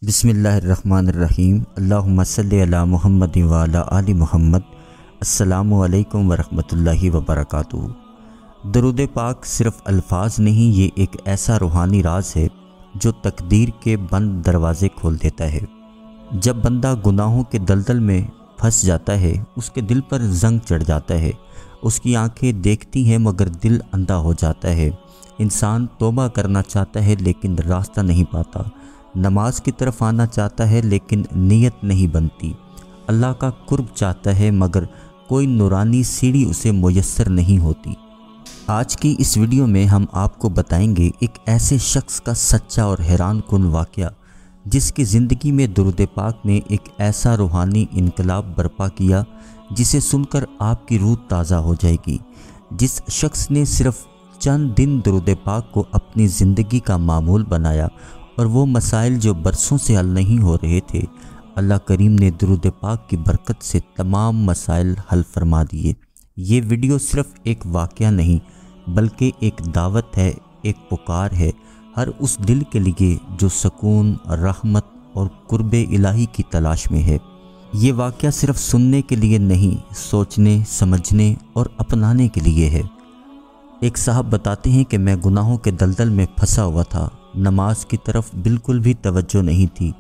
बिस्मिल्लाहिर्रहमानिर्रहीम। अल्लाहुम्मा सल्लि अला मुहम्मद व अला आलि मुहम्मद। अस्सलामु अलैकुम व रहमतुल्लाहि व बरकातुहू। दरूद पाक सिर्फ़ अल्फाज नहीं, ये एक ऐसा रूहानी राज है जो तकदीर के बंद दरवाज़े खोल देता है। जब बंदा गुनाहों के दलदल में फंस जाता है, उसके दिल पर जंग चढ़ जाता है। उसकी आंखें देखती हैं मगर दिल अंधा हो जाता है। इंसान तौबा करना चाहता है लेकिन रास्ता नहीं पाता। नमाज की तरफ आना चाहता है लेकिन नीयत नहीं बनती। अल्लाह का कुर्ब चाहता है मगर कोई नूरानी सीढ़ी उसे मुयस्सर नहीं होती। आज की इस वीडियो में हम आपको बताएंगे एक ऐसे शख्स का सच्चा और हैरान कुन वाक़या जिसकी ज़िंदगी में दुरूद पाक ने एक ऐसा रूहानी इनकलाब बर्पा किया जिसे सुनकर आपकी रूह ताज़ा हो जाएगी। जिस शख्स ने सिर्फ चंद दिन दुरूद पाक को अपनी ज़िंदगी का मामूल बनाया और वो मसाइल जो बरसों से हल नहीं हो रहे थे, अल्लाह करीम ने दुरूद पाक की बरकत से तमाम मसाइल हल फरमा दिए। ये वीडियो सिर्फ एक वाक़या नहीं बल्कि एक दावत है, एक पुकार है हर उस दिल के लिए जो सुकून, रहमत और कुर्ब इलाही की तलाश में है। ये वाक़या सिर्फ सुनने के लिए नहीं, सोचने, समझने और अपनाने के लिए है। एक साहब बताते हैं कि मैं गुनाहों के दलदल में फंसा हुआ था। नमाज की तरफ बिल्कुल भी तवज्जो नहीं थी,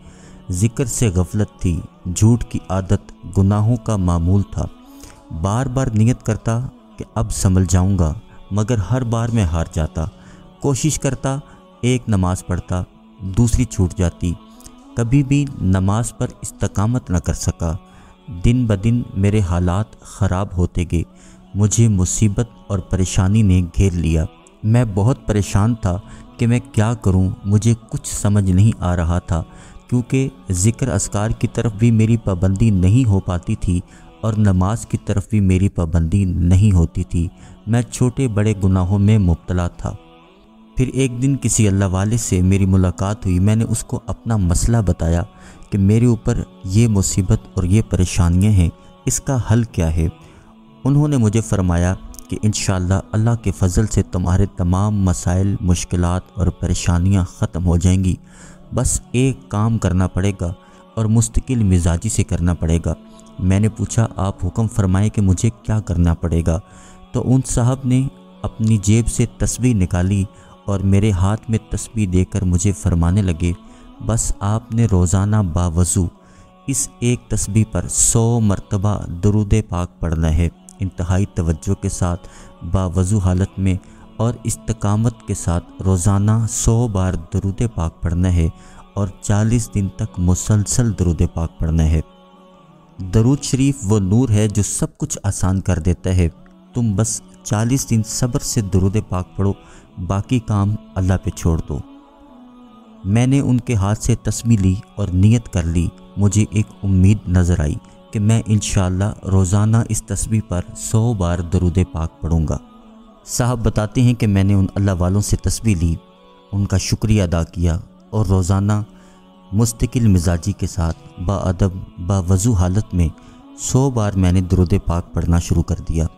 ज़िक्र से गफलत थी, झूठ की आदत गुनाहों का मामूल था। बार बार नियत करता कि अब संभल जाऊंगा, मगर हर बार मैं हार जाता। कोशिश करता, एक नमाज पढ़ता, दूसरी छूट जाती। कभी भी नमाज पर इस्तकामत न कर सका। दिन ब दिन मेरे हालात ख़राब होते गए। मुझे मुसीबत और परेशानी ने घेर लिया। मैं बहुत परेशान था कि मैं क्या करूं, मुझे कुछ समझ नहीं आ रहा था क्योंकि ज़िक्र अस्कार की तरफ भी मेरी पाबंदी नहीं हो पाती थी और नमाज की तरफ भी मेरी पाबंदी नहीं होती थी। मैं छोटे बड़े गुनाहों में मुब्तला था। फिर एक दिन किसी अल्लाह वाले से मेरी मुलाकात हुई। मैंने उसको अपना मसला बताया कि मेरे ऊपर ये मुसीबत और ये परेशानियां हैं, इसका हल क्या है। उन्होंने मुझे फरमाया कि इंशाअल्लाह अल्लाह के फ़ज़ल से तुम्हारे तमाम मसाइल, मुश्किलात और परेशानियां ख़त्म हो जाएंगी। बस एक काम करना पड़ेगा और मुस्तकिल मिजाजी से करना पड़ेगा। मैंने पूछा, आप हुक्म फरमाएं कि मुझे क्या करना पड़ेगा। तो उन साहब ने अपनी जेब से तस्बीह निकाली और मेरे हाथ में तस्बीह देकर मुझे फरमाने लगे, बस आपने रोज़ाना बावज़ू इस एक तस्बीह पर 100 मरतबा दुरूद पाक पढ़ना है। इंतहाई तवज्जो के साथ, बावज़ू हालत में और इस्तकामत के साथ रोज़ाना 100 बार दुरूद पाक पढ़ना है और 40 दिन तक मुसलसल दुरूद पाक पढ़ना है। दरूद शरीफ वो नूर है जो सब कुछ आसान कर देता है। तुम बस 40 दिन सब्र से दुरूद पाक पढ़ो, बाकी काम अल्लाह पे छोड़ दो। मैंने उनके हाथ से तस्बीह ली और नियत कर ली। मुझे एक उम्मीद नज़र आई कि मैं इंशाअल्लाह रोज़ाना इस तस्बीह पर 100 बार दरूद पाक पढ़ूँगा। साहब बताते हैं कि मैंने उन अल्लाह वालों से तस्बीह ली, उनका शुक्रिया अदा किया और रोज़ाना मुस्तकिल मिजाजी के साथ बाअदब बावज़ू हालत में 100 बार मैंने दरूद पाक पढ़ना शुरू कर दिया।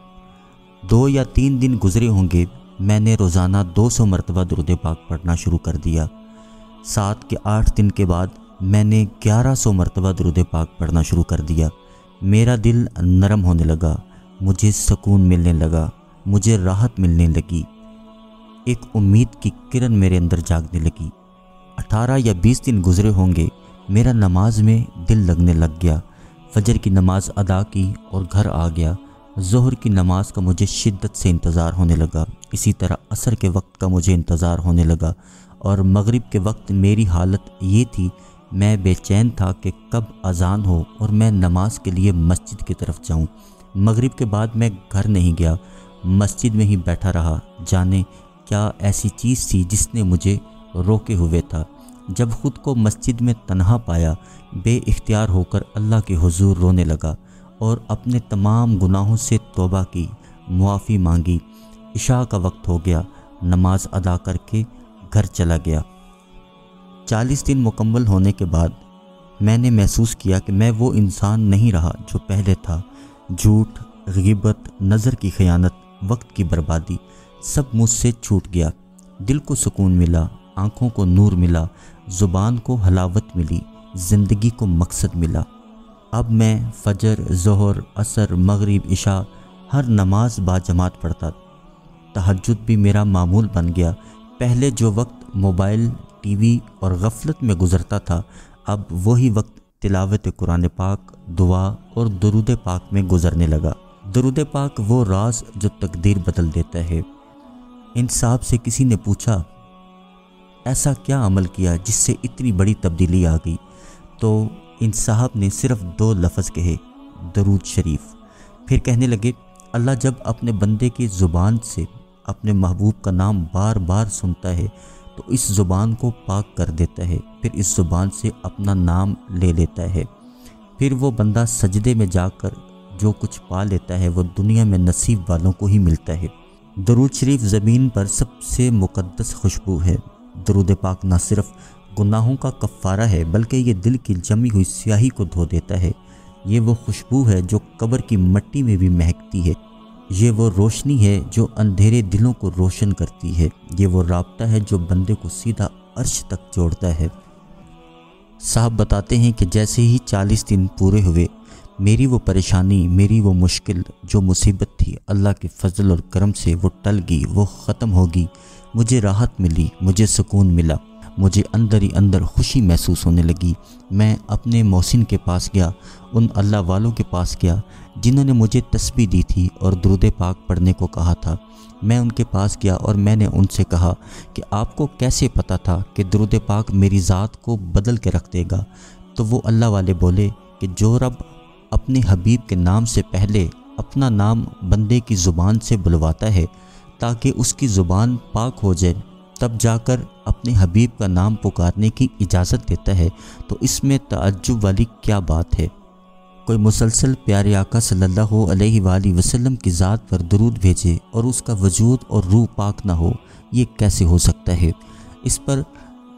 2 या 3 दिन गुज़रे होंगे, मैंने रोज़ाना 200 मरतबा दरूद पाक पढ़ना शुरू कर दिया। 7 के 8 दिन के बाद मैंने 1100 मरतबा दरूद पाक पढ़ना शुरू कर दिया। मेरा दिल नरम होने लगा, मुझे सुकून मिलने लगा, मुझे राहत मिलने लगी। एक उम्मीद की किरण मेरे अंदर जागने लगी। 18 या 20 दिन गुजरे होंगे, मेरा नमाज में दिल लगने लग गया। फजर की नमाज अदा की और घर आ गया। ज़ोहर की नमाज का मुझे शिद्दत से इंतज़ार होने लगा। इसी तरह असर के वक्त का मुझे इंतज़ार होने लगा और मगरिब के वक्त मेरी हालत ये थी, मैं बेचैन था कि कब अज़ान हो और मैं नमाज के लिए मस्जिद की तरफ जाऊं। मगरिब के बाद मैं घर नहीं गया, मस्जिद में ही बैठा रहा। जाने क्या ऐसी चीज़ थी जिसने मुझे रोके हुए था। जब ख़ुद को मस्जिद में तन्हा पाया, बेइख्तियार होकर अल्लाह के हुजूर रोने लगा और अपने तमाम गुनाहों से तौबा की, मुआफ़ी मांगी। इशा का वक्त हो गया, नमाज अदा करके घर चला गया। 40 दिन मुकम्मल होने के बाद मैंने महसूस किया कि मैं वो इंसान नहीं रहा जो पहले था। झूठ, ग़ीबत, नज़र की ख़यानत, वक्त की बर्बादी सब मुझसे छूट गया। दिल को सुकून मिला, आँखों को नूर मिला, ज़ुबान को हलावत मिली। زندگی کو مقصد ملا۔ اب میں فجر، ظہر، عصر، مغرب، عشاء ہر نماز باجماعت پڑھتا۔ تہجد بھی میرا معمول بن گیا۔ پہلے جو وقت موبائل، ٹی وی اور غفلت میں گزرتا تھا، اب وہی وقت تلاوت قرآن پاک، دعا اور درود پاک میں گزرنے لگا۔ درود پاک وہ راز جو تقدیر بدل دیتا ہے۔ ان صاحب سے کسی نے پوچھا، ایسا کیا عمل کیا جس سے اتنی بڑی تبدیلی آ گئی؟ تو ان صاحب نے صرف 2 لفظ کہے، درود شریف۔ پھر کہنے لگے، اللہ جب اپنے بندے کی زبان سے اپنے محبوب کا نام بار بار سنتا ہے تو اس زبان کو پاک کر دیتا ہے، پھر اس زبان سے اپنا نام لے لیتا ہے، پھر وہ بندہ سجدے میں جا کر جو کچھ پا لیتا ہے وہ دنیا میں نصیب والوں کو ہی ملتا ہے۔ درود شریف زمین پر سب سے مقدس خوشبو ہے۔ درود پاک نہ صرف گناہوں کا کفارہ ہے بلکہ یہ دل کی جمی ہوئی سیاہی کو دھو دیتا ہے۔ یہ وہ خوشبو ہے جو قبر کی مٹی میں بھی مہکتی ہے۔ یہ وہ روشنی ہے جو اندھیرے دلوں کو روشن کرتی ہے۔ یہ وہ رابطہ ہے جو بندے کو سیدھا عرش تک جوڑتا ہے۔ صاحب بتاتے ہیں کہ جیسے ہی 40 دن پورے ہوئے، میری وہ پریشانی، میری وہ مشکل، جو مصیبت تھی، اللہ کے فضل اور کرم سے وہ ٹل گئی، وہ ختم ہوگی۔ مجھے راحت ملی، مجھے سکون ملا، مجھے اندر ہی اندر خوشی محسوس ہونے لگی۔ میں اپنے محسن کے پاس گیا، ان اللہ والوں کے پاس گیا جنہوں نے مجھے تسبیح دی تھی اور درود پاک پڑھنے کو کہا تھا۔ میں ان کے پاس گیا اور میں نے ان سے کہا کہ آپ کو کیسے پتہ تھا کہ درود پاک میری ذات کو بدل کے رکھ دے گا؟ تو وہ اللہ والے بولے کہ جو رب اپنے حبیب کے نام سے پہلے اپنا نام بندے کی زبان سے بلواتا ہے تاکہ اس کی زبان پاک ہو جائے، تب جا کر اپنے حبیب کا نام پکارنے کی اجازت دیتا ہے، تو اس میں تعجب والی کیا بات ہے؟ کوئی مسلسل پیارے آقا صلی اللہ علیہ وآلہ وسلم کی ذات پر درود بھیجے اور اس کا وجود اور روح پاک نہ ہو، یہ کیسے ہو سکتا ہے؟ اس پر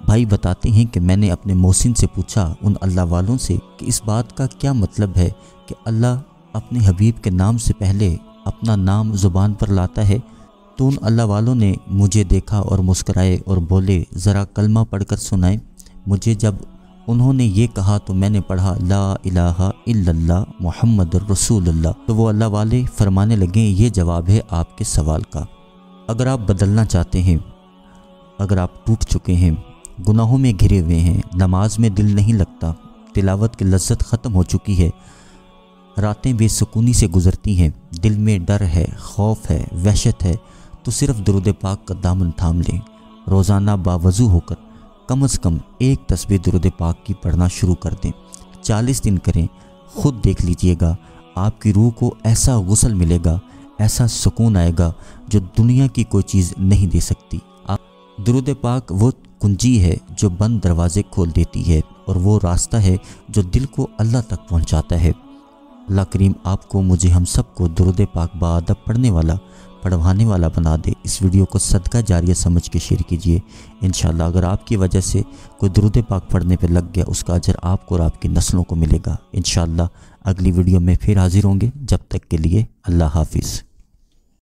بھائی بتاتے ہیں کہ میں نے اپنے محسن سے پوچھا، ان اللہ والوں سے، کہ اس بات کا کیا مطلب ہے کہ اللہ اپنے حبیب کے نام سے پہلے اپنا نام زبان پر لاتا ہے؟ تو ان اللہ والوں نے مجھے دیکھا اور مسکرائے اور بولے، ذرا کلمہ پڑھ کر سنائیں۔ مجھے جب انہوں نے یہ کہا تو میں نے پڑھا، لا الہ الا اللہ محمد الرسول اللہ۔ تو وہ اللہ والے فرمانے لگے، یہ جواب ہے آپ کے سوال کا۔ اگر آپ بدلنا چاہتے ہیں، اگر آپ ٹوٹ چکے ہیں، گناہوں میں گھرے ہوئے ہیں، نماز میں دل نہیں لگتا، تلاوت کی لذت ختم ہو چکی ہے، راتیں بے سکونی سے گزرتی ہیں، دل میں ڈر ہے، خوف ہے، وحشت ہے، تو صرف درود پاک کا دامن تھام لیں۔ روزانہ باوضو ہو کر کم از کم ایک تسبیح درود پاک کی پڑھنا شروع کر دیں۔ 40 دن کریں، خود دیکھ لیجئے گا، آپ کی روح کو ایسا غسل ملے گا، ایسا سکون آئے گا جو دنیا کی کوئی چیز نہیں دے سکتی۔ درود پاک وہ کنجی ہے جو بند دروازے کھول دیتی ہے، اور وہ راستہ ہے جو دل کو اللہ تک پہنچاتا ہے۔ اللہ کریم آپ کو، مجھے، ہم سب کو درود پاک باادب پڑھنے والا، پڑھوانے والا بنا دے۔ اس ویڈیو کو صدقہ جاریہ سمجھ کے شیئر کیجئے۔ انشاءاللہ اگر آپ کی وجہ سے کوئی درود پاک پڑھنے پہ لگ گیا، اس کا اجر آپ کو اور آپ کی نسلوں کو ملے گا۔ انشاءاللہ اگلی ویڈیو میں پھر حاضر ہوں گے، جب تک کے لیے اللہ حافظ۔